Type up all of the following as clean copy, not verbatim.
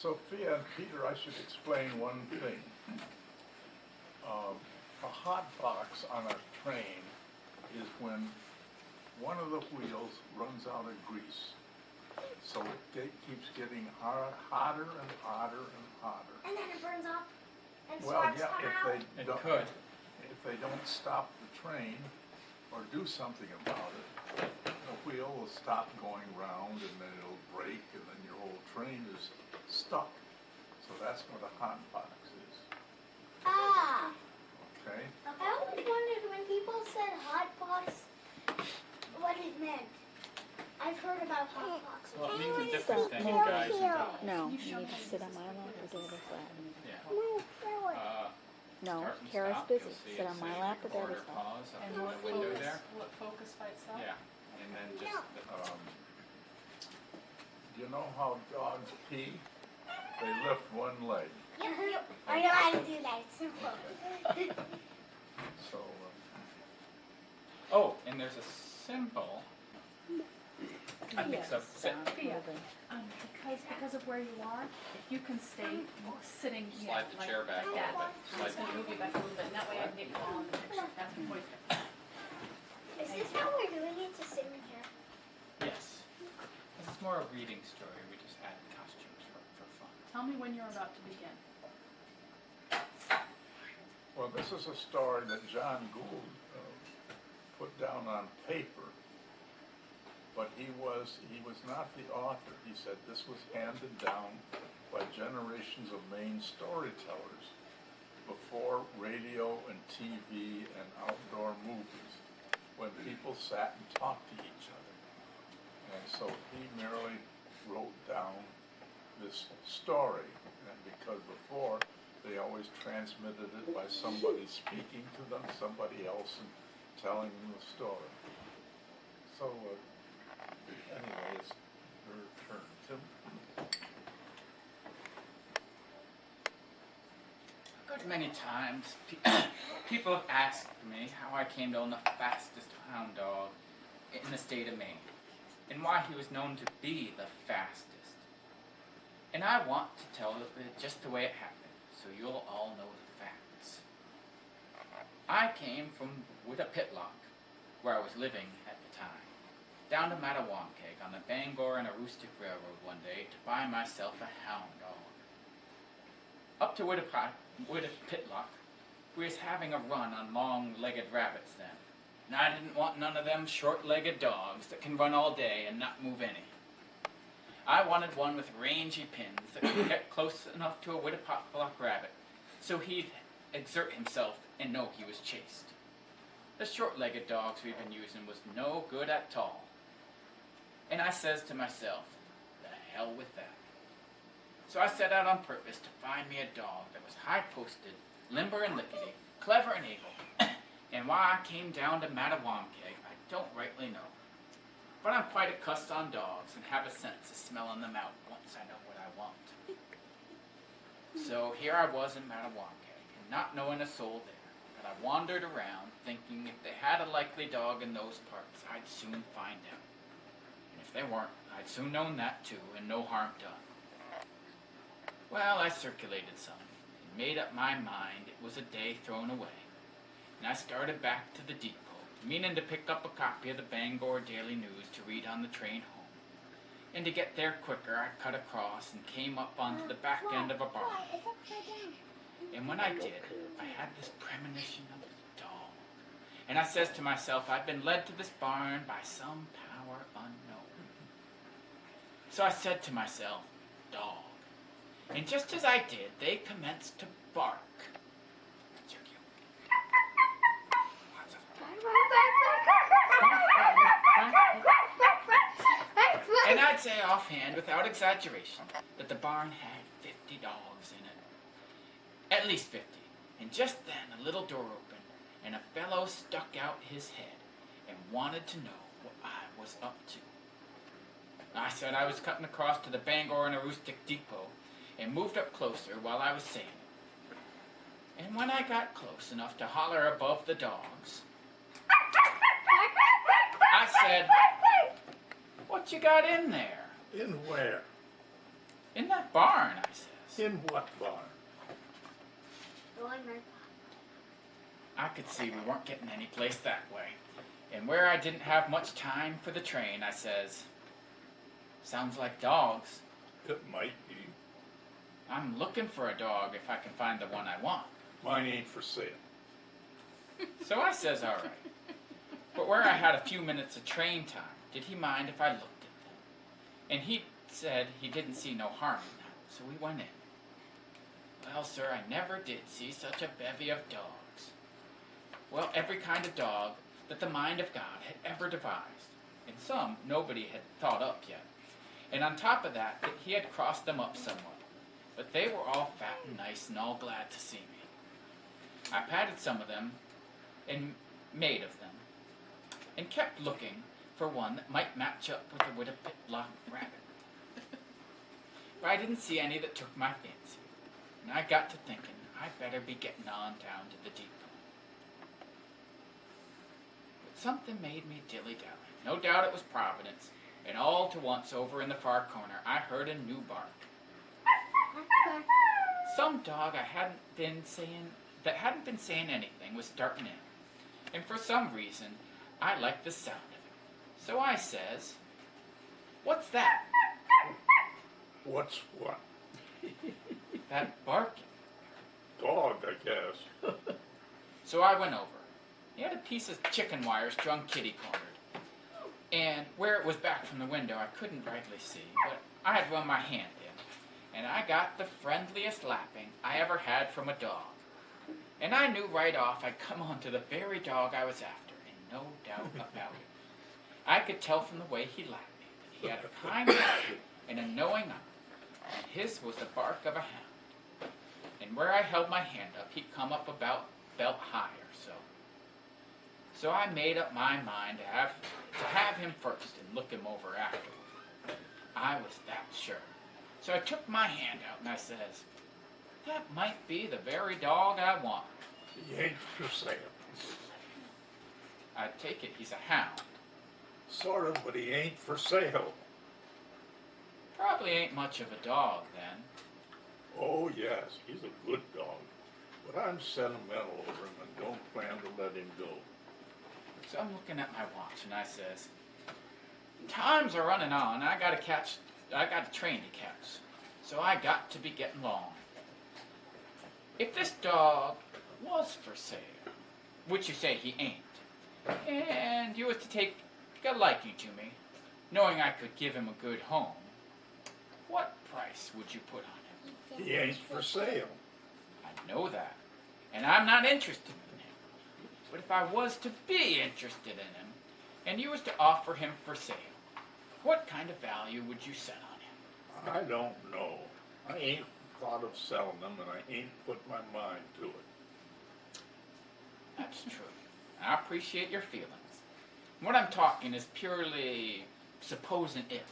Sophia and Peter, I should explain one thing. A hot box on a train is when one of the wheels runs out of grease. So it keeps getting hotter and hotter and hotter. And then it burns off and Well, sparks yeah, come out. if they don't stop the train or do something about it, the wheel will stop going round and then it'll break and then your whole train is stuck. So that's what a hot box is. Ah. Okay? I always wondered when people said hot box, what it meant. I've heard about hot boxes. Well, it means a different thing, guys and dolls. No, you need to sit on my lap or get it flat. Yeah. No, Start and Kara's stop, busy. you'll see Sit it on my say lap or record Daddy's or lap. pause up And in will it the window focus, there. will it focus by itself? Yeah, and then just, Do you know how dogs pee? They lift one leg. Yep. I know how to do that. It's simple. So, oh, and there's a symbol. I think so. Sophia, because of where you are, if you can stay sitting here, Slide the chair back like a that, little bit. I'm just going to move you back a little bit, and that way I can get you all in the picture. That's the point. Is this how we're doing it? Just sitting here? Yes. This is more a reading story. We just add costumes for fun. Tell me when you're about to begin. well, this is a story that John Gould put down on paper. But he was not the author. He said this was handed down by generations of Maine storytellers before radio and TV and outdoor movies, when people sat and talked to each other. And so he merely wrote down this story, and because before they always transmitted it by somebody speaking to them, somebody else, and telling them the story. So anyway, it's your turn, Tim. A good many times, people have asked me how I came to own the fastest hound dog in the state of Maine, and why he was known to be the fastest. And I want to tell it just the way it happened, so you'll all know the facts. I came from Pitlock, where I was living at the time, down to Mattawamkeag on the Bangor and Aroostook Railroad one day to buy myself a hound dog. Up to Pitlock, we was having a run on long-legged rabbits then, and I didn't want none of them short-legged dogs that can run all day and not move any. I wanted one with rangy pins that could get close enough to a Pitlock rabbit so he'd exert himself and know he was chased. The short-legged dogs we've been using was no good at all. And I says to myself, the hell with that. So I set out on purpose to find me a dog that was high-posted, limber and lickety, clever and able. And why I came down to Mattawamkeag, I don't rightly know. But I'm quite a cuss on dogs and have a sense of smelling them out once I know what I want. So here I was in Mattawamkeag, and not knowing a soul there. But I wandered around, thinking if they had a likely dog in those parts, I'd soon find out. And if they weren't, I'd soon known that too, and no harm done. Well, I circulated some, and made up my mind it was a day thrown away. And I started back to the depot, meaning to pick up a copy of the Bangor Daily News to read on the train home. And to get there quicker, I cut across and came up onto the back end of a barn. It's upside down. And when I did, I had this premonition of a dog. And I says to myself, I've been led to this barn by some power unknown. So I said to myself, dog. And just as I did, they commenced to bark. And I'd say offhand, without exaggeration, that the barn had 50 dogs in it. At least 50. And just then a little door opened, and a fellow stuck out his head and wanted to know what I was up to. I said I was cutting across to the Bangor and Aroostook depot and moved up closer while I was saying it. And when I got close enough to holler above the dogs, I said, "What you got in there?" In where? In that barn, I says. In what barn? The one right I could see we weren't getting any place that way. And where I didn't have much time for the train, I says, sounds like dogs. It might be. I'm looking for a dog if I can find the one I want. Mine ain't for sale. So I says, all right. But where I had a few minutes of train time, did he mind if I looked at them? And he said he didn't see no harm in that, so we went in. Well, sir, I never did see such a bevy of dogs. Well, every kind of dog that the mind of God had ever devised, and some nobody had thought up yet. And on top of that, he had crossed them up somewhat. But they were all fat and nice and all glad to see me. I patted some of them and made of them, and kept looking for one that might match up with a Whippet-lock rabbit. But I didn't see any that took my fancy, and I got to thinking I'd better be getting on down to the depot. But something made me dilly-dally. No doubt it was Providence, and all to once over in the far corner I heard a new bark. there. Some dog that hadn't been saying anything was starting in, and for some reason I liked the sound of it. So I says, "What's that?" What's what? "That barking." Dog, I guess. So I went over. He had a piece of chicken wire strung kitty-cornered, and where it was back from the window I couldn't rightly see, but I had run my hand in, and I got the friendliest lapping I ever had from a dog. And I knew right off I'd come on to the very dog I was after, and no doubt about it. I could tell from the way he lapped me that he had a kind heart and a knowing eye, and his was the bark of a hound. And where I held my hand up, he'd come up about belt high or so. So I made up my mind to have him first and look him over afterward. I was that sure. So I took my hand out and I says, "That might be the very dog I want." He ain't for sale. I take it he's a hound. Sort of, but he ain't for sale. Probably ain't much of a dog then. Oh, yes, he's a good dog. But I'm sentimental over him and don't plan to let him go. So I'm looking at my watch and I says, times are running on. I got a train to catch. So I got to be getting long. If this dog was for sale, which you say he ain't, and you was to take a liking to me, knowing I could give him a good home, what price would you put on him? He ain't for sale. I know that, and I'm not interested in him. But if I was to be interested in him, and you was to offer him for sale, what kind of value would you set on him? I don't know. I ain't thought of selling them, and I ain't put my mind to it. That's true. I appreciate your feelings. What I'm talking is purely supposing if.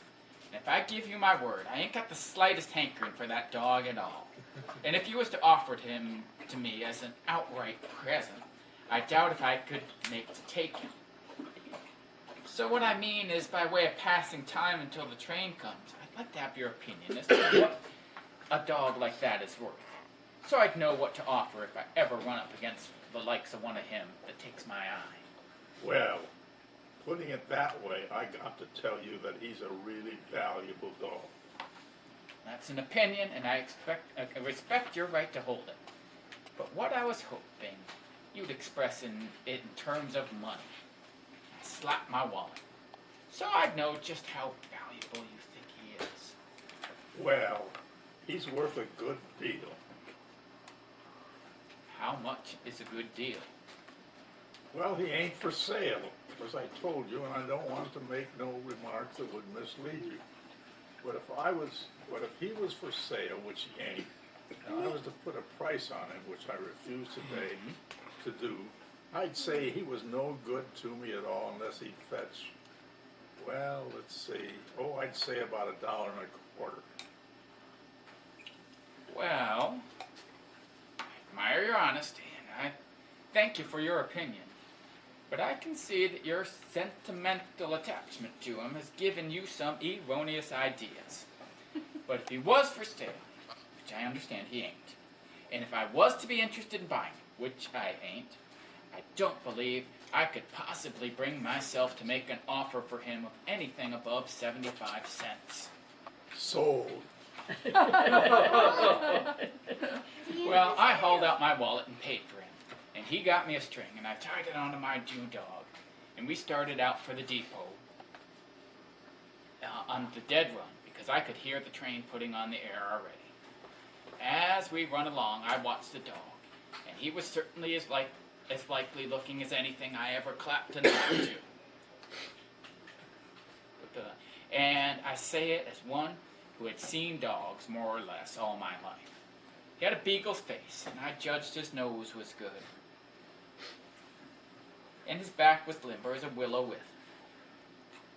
And if I give you my word, I ain't got the slightest hankering for that dog at all. And if you was to offer him to me as an outright present, I doubt if I could make to take him. So what I mean is, by way of passing time until the train comes, I'd like to have your opinion as to what a dog like that is worth. So I'd know what to offer if I ever run up against the likes of one of him that takes my eye. Well, putting it that way, I got to tell you that he's a really valuable dog. That's an opinion, and I respect your right to hold it. But what I was hoping you'd express it in terms of money. I slapped my wallet, so I'd know just how valuable you think he is. Well, he's worth a good deal. How much is a good deal? Well, he ain't for sale, as I told you, and I don't want to make no remarks that would mislead you. But if he was for sale, which he ain't, and I was to put a price on him, which I refuse today to do, I'd say he was no good to me at all unless he'd fetch, well, let's see, I'd say about $1.25. Well, I admire your honesty, and I thank you for your opinion. But I can see that your sentimental attachment to him has given you some erroneous ideas. But if he was for sale, which I understand he ain't, and if I was to be interested in buying it, which I ain't, I don't believe I could possibly bring myself to make an offer for him of anything above 75 cents. Sold. Well, I hauled out my wallet and paid for him, and he got me a string, and I tied it onto my Jew dog, and we started out for the depot on the dead run, because I could hear the train putting on the air already. As we run along, I watched the dog, and he was certainly as likely looking as anything I ever clapped an eye to. And I say it as one who had seen dogs more or less all my life. He had a beagle's face, and I judged his nose was good. And his back was limber as a willow withe.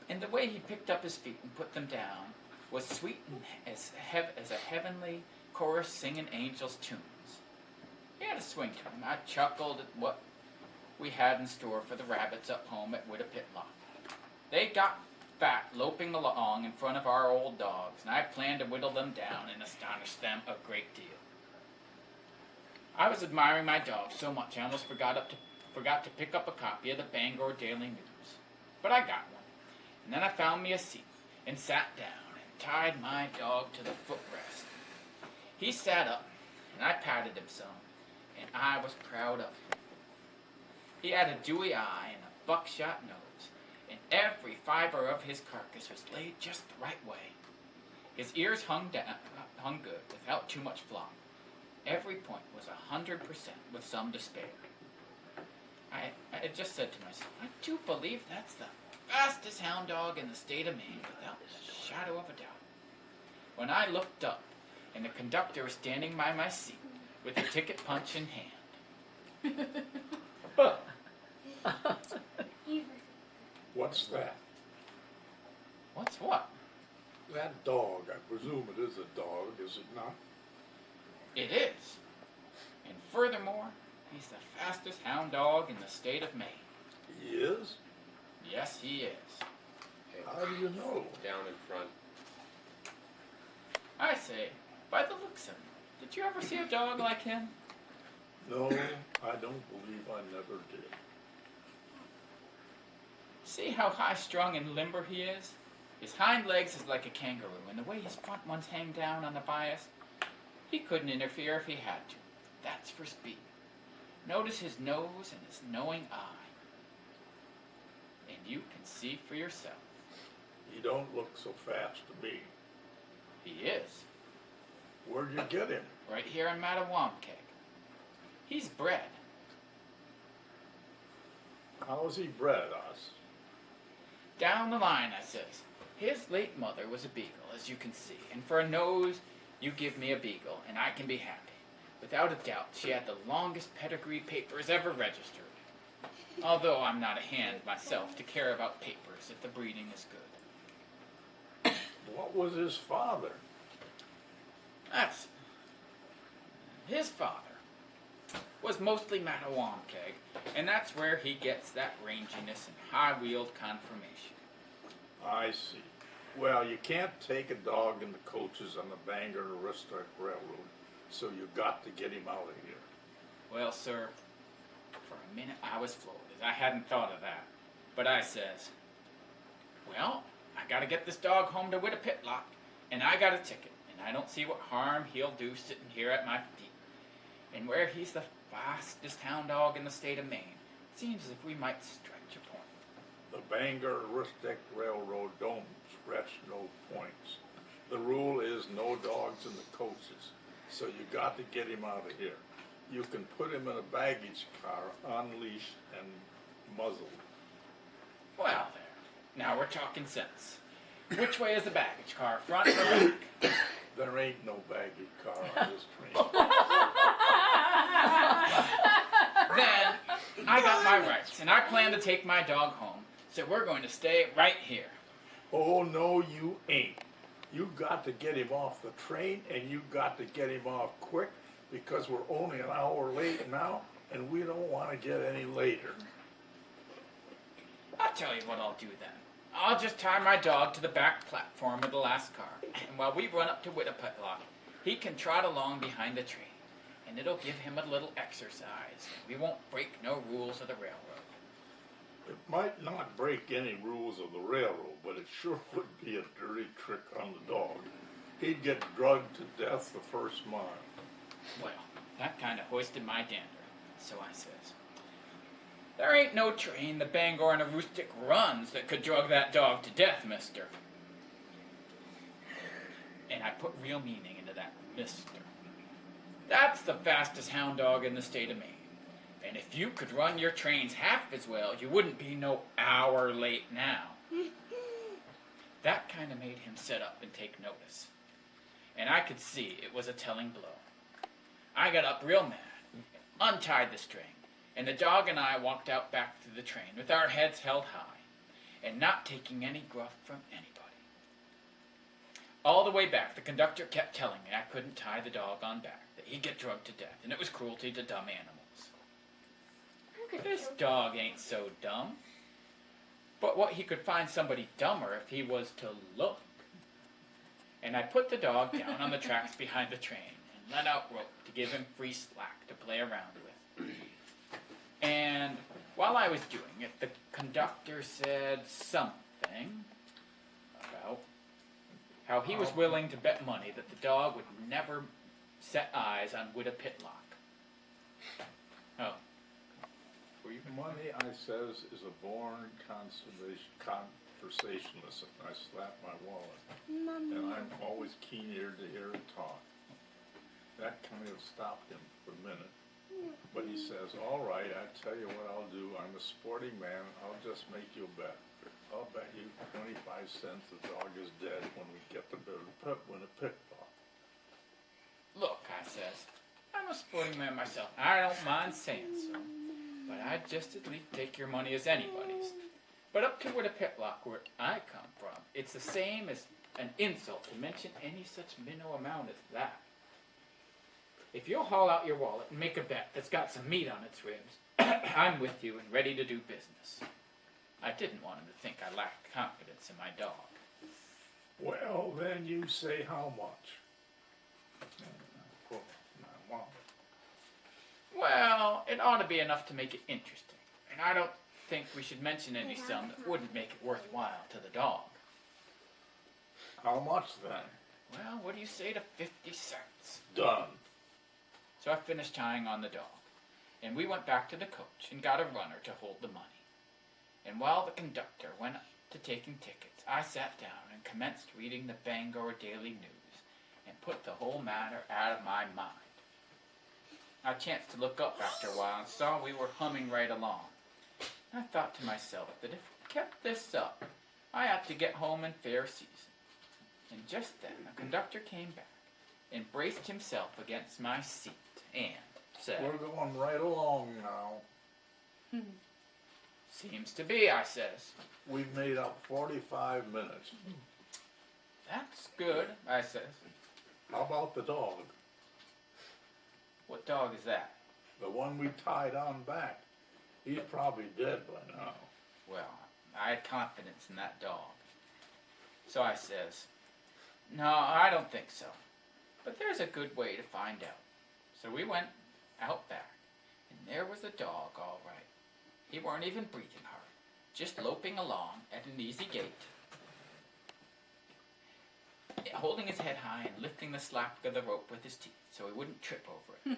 And the way he picked up his feet and put them down was sweet as a heavenly chorus singing angels' tunes. He had a swing to him. I chuckled at what we had in store for the rabbits up home at Whittapitlock. They got fat loping along in front of our old dogs, and I planned to whittle them down and astonish them a great deal. I was admiring my dog so much I almost forgot to pick up a copy of the Bangor Daily News. But I got one, and then I found me a seat and sat down and tied my dog to the footrest. He sat up, and I patted him some, and I was proud of him. He had a dewy eye and a buckshot nose, and every fiber of his carcass was laid just the right way. His ears hung good, without too much flop. Every point was 100% with some despair. I just said to myself, I do believe that's the fastest hound dog in the state of Maine, without a shadow of a doubt. When I looked up, and the conductor was standing by my seat with the ticket punch in hand. What's that? What's what? That dog, I presume it is a dog, is it not? It is. And furthermore, he's the fastest hound dog in the state of Maine. He is? Yes, he is. How do you know? Down in front. I say, by the looks of him, did you ever see a dog like him? No, I don't believe I never did. See how high-strung and limber he is? His hind legs is like a kangaroo, and the way his front ones hang down on the bias, he couldn't interfere if he had to. That's for speed. Notice his nose and his knowing eye. And you can see for yourself. He don't look so fast to me. He is. Where'd you get him? Right here in Mattawamkeag. He's bred. How is he bred, us? Down the line, I says. His late mother was a beagle, as you can see, and for a nose, you give me a beagle, and I can be happy. Without a doubt, she had the longest pedigree papers ever registered. Although I'm not a hand myself to care about papers if the breeding is good. What was his father? That's... His father was mostly Mattawamkeag, and that's where he gets that ranginess and high-wheeled conformation. I see. Well, you can't take a dog in the coaches on the Bangor Aroostook Railroad, so you got to get him out of here. Well, sir, for a minute I was floored, as I hadn't thought of that. But I says, well, I gotta get this dog home to Whittapitlock, and I got a ticket, and I don't see what harm he'll do sitting here at my feet. And where he's the fastest hound dog in the state of Maine, it seems as if we might stretch a point. The Bangor Aroostook Railroad don't stretch no points. The rule is no dogs in the coaches, so you got to get him out of here. You can put him in a baggage car, unleashed and muzzled. Well, there. Now we're talking sense. Which way is the baggage car, front or back? There ain't no baggage car on this train. Then, I got my rights, and I plan to take my dog home, so we're going to stay right here. Oh, no, you ain't. You got to get him off the train, and you got to get him off quick, because we're only an hour late now, and we don't want to get any later. I'll tell you what I'll do then. I'll just tie my dog to the back platform of the last car, and while we run up to Whittaputlock, he can trot along behind the train, and it'll give him a little exercise. We won't break no rules of the railroad. It might not break any rules of the railroad, but it sure would be a dirty trick on the dog. He'd get drugged to death the first mile. Well, that kind of hoisted my dander, so I says, there ain't no train the Bangor and Aroostook runs that could drug that dog to death, mister. And I put real meaning into that mister. That's the fastest hound dog in the state of Maine. And if you could run your trains half as well, you wouldn't be no hour late now. That kind of made him sit up and take notice. And I could see it was a telling blow. I got up real mad, untied the string, and the dog and I walked out back to the train with our heads held high and not taking any gruff from anybody. All the way back, the conductor kept telling me I couldn't tie the dog on back, that he'd get drugged to death, and it was cruelty to dumb animals. This dog ain't so dumb. But what he could find somebody dumber if he was to look. And I put the dog down on the tracks behind the train and let out rope to give him free slack to play around with. And while I was doing it, the conductor said something about how he was willing to bet money that the dog would never set eyes on Whittaputlock. Oh. Money, I says, is a born conversationalist, and I slap my wallet. And I'm always keen-eared to hear it talk. That kind of stopped him for a minute. But he says, all right, I tell you what I'll do. I'm a sporting man. I'll just make you a bet. I'll bet you 25 cents the dog is dead when we get to Whittaputlock. Look, I says, I'm a sporting man myself. I don't mind saying so. But I'd just as lief take your money as anybody's. But up to Whittaputlock, where I come from, it's the same as an insult to mention any such minnow amount as that. If you'll haul out your wallet and make a bet that's got some meat on its ribs, I'm with you and ready to do business. I didn't want him to think I lacked confidence in my dog. Well, then you say how much? Well, it ought to be enough to make it interesting. And I don't think we should mention any sum that wouldn't make it worthwhile to the dog. How much then? Well, what do you say to 50 cents? Done. So I finished tying on the dog. And we went back to the coach and got a runner to hold the money. And while the conductor went up to taking tickets, I sat down and commenced reading the Bangor Daily News and put the whole matter out of my mind. I chanced to look up after a while and saw we were humming right along. I thought to myself that if we kept this up, I ought to get home in fair season. And just then the conductor came back and braced himself against my seat and said, We're going right along now. Seems to be, I says. We've made up 45 minutes. That's good, I says. How about the dog? What dog is that? The one we tied on back. He's probably dead by now. Well, I had confidence in that dog. So I says, no, I don't think so. But there's a good way to find out. So we went out back, and there was the dog all right. He weren't even breathing hard, just loping along at an easy gait, holding his head high and lifting the slack of the rope with his teeth so he wouldn't trip over it,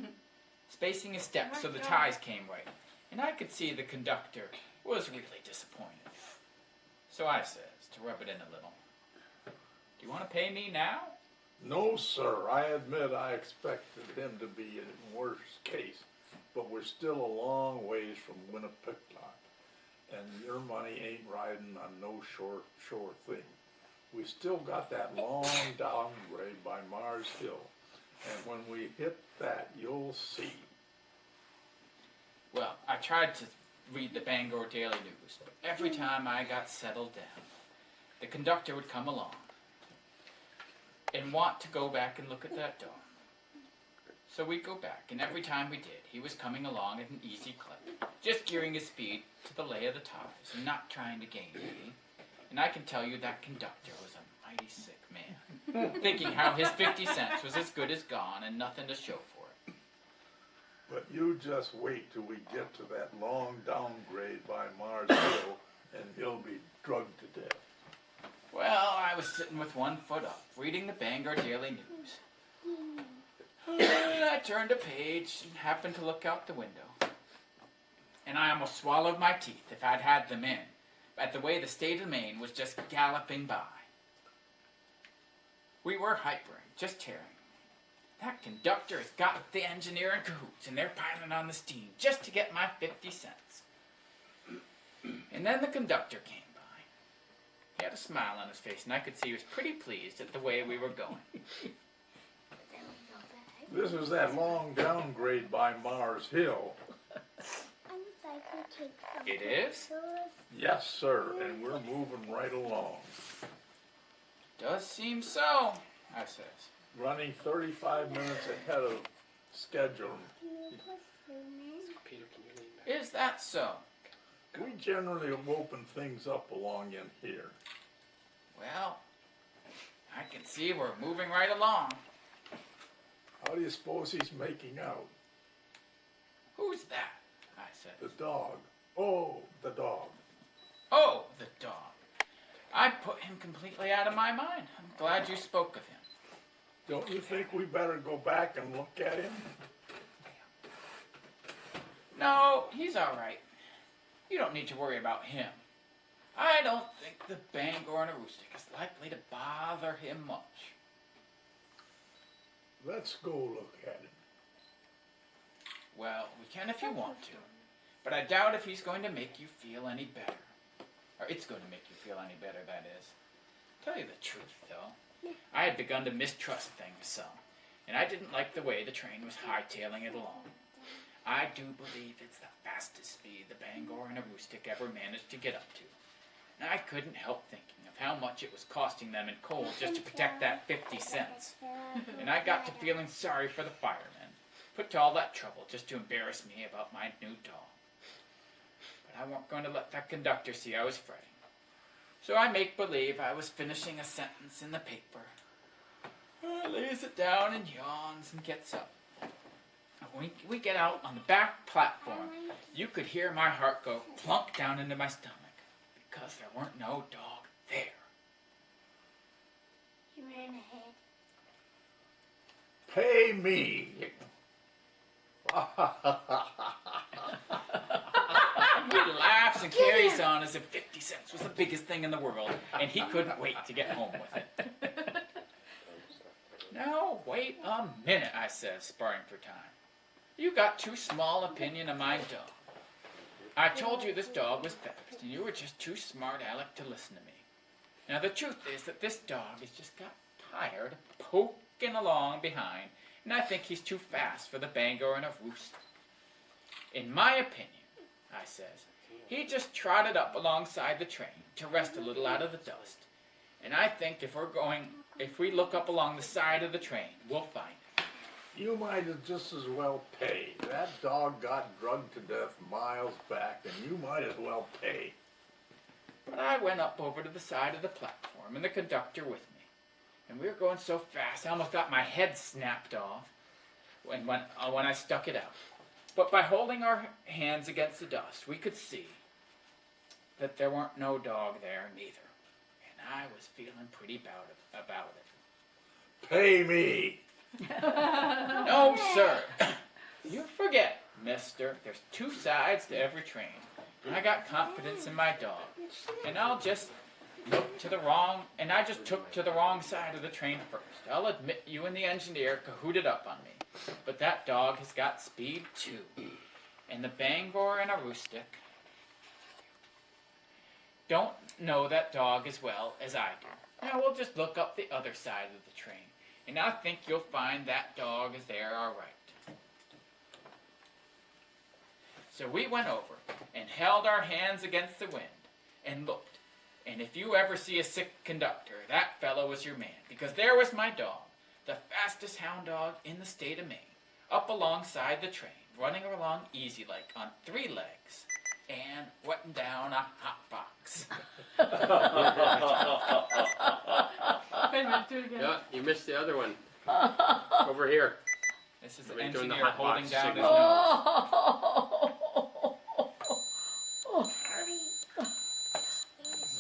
spacing his steps so the ties came right, and I could see the conductor was really disappointed. So I says, to rub it in a little, do you want to pay me now? No, sir. I admit I expected him to be in worse case, but we're still a long ways from Whittaputlock, and your money ain't riding on no sure thing. We still got that long downgrade by Mars Hill, and when we hit that, you'll see. Well, I tried to read the Bangor Daily News, but every time I got settled down, the conductor would come along and want to go back and look at that dog. So we'd go back, and every time we did, he was coming along at an easy clip, just gearing his speed to the lay of the ties and not trying to gain any. And I can tell you that conductor was a mighty sick man, thinking how his 50 cents was as good as gone and nothing to show for it. But you just wait till we get to that long downgrade by Mars Hill, and he'll be drugged to death. Well, I was sitting with one foot up, reading the Bangor Daily News. And I turned a page and happened to look out the window. And I almost swallowed my teeth if I'd had them in, at the way the state of Maine was just galloping by. We were hypering, just tearing. That conductor has got the engineer in cahoots, and they're piling on the steam just to get my 50 cents. And then the conductor came by. He had a smile on his face, and I could see he was pretty pleased at the way we were going. This is that long downgrade by Mars Hill. It is? Yes, sir, and we're moving right along. Does seem so, I says. Running 35 minutes ahead of schedule. Is that so? We generally open things up along in here. Well, I can see we're moving right along. How do you suppose he's making out? Who's that? I said. The dog. Oh, the dog. Oh, the dog. I put him completely out of my mind. I'm glad you spoke of him. Don't you think we better go back and look at him? No, he's all right. You don't need to worry about him. I don't think the Bangor and Aroostook is likely to bother him much. Let's go look at him. Well, we can if you want to, but I doubt if he's going to make you feel any better. Or it's going to make you feel any better, that is. Tell you the truth, though, I had begun to mistrust things some, and I didn't like the way the train was hightailing it along. I do believe it's the fastest speed the Bangor and Aroostook ever managed to get up to. And I couldn't help thinking of how much it was costing them in coal just to protect that 50 cents. And I got to feeling sorry for the firemen, put to all that trouble just to embarrass me about my new dog. But I weren't going to let that conductor see I was fretting. So I make believe I was finishing a sentence in the paper. I lays it down and yawns and gets up. When we get out on the back platform, you could hear my heart go plunk down into my stomach because there weren't no dog there. You ran ahead. Pay me. He laughs and carries on as if 50 cents was the biggest thing in the world, and he couldn't wait to get home with it. Now, wait a minute, I says, sparring for time. You got too small opinion of my dog. I told you this dog was fast, and you were just too smart, Alec, to listen to me. Now, the truth is that this dog has just got tired of poking along behind, and I think he's too fast for the Bangor and Aroostook. In my opinion, I says, he just trotted up alongside the train to rest a little out of the dust. And I think if we look up along the side of the train, we'll find him. You might have just as well pay. That dog got drugged to death miles back, and you might as well pay. But I went up over to the side of the platform, and the conductor with me. And we were going so fast, I almost got my head snapped off when I stuck it out. But by holding our hands against the dust, we could see that there weren't no dog there neither. And I was feeling pretty about it. Pay me. No, sir. You forget, mister. There's two sides to every train. I got confidence in my dog. And I just took to the wrong side of the train first. I'll admit you and the engineer cahooted up on me. But that dog has got speed too. And the Bangor and Aroostook don't know that dog as well as I do. Now we'll just look up the other side of the train. And I think you'll find that dog is there all right. So we went over and held our hands against the wind and looked. And if you ever see a sick conductor, that fellow was your man. Because there was my dog, the fastest hound dog in the state of Maine, up alongside the train, running along easy like on 3 legs. and wetting down a hot box. Wait a minute, do it again. Yeah, you missed the other one. Over here. This is the We're doing the engineer hot holding box down his signal. nose.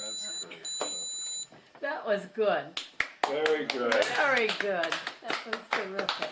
That's great stuff. That was good. Very good. Very good. That was terrific.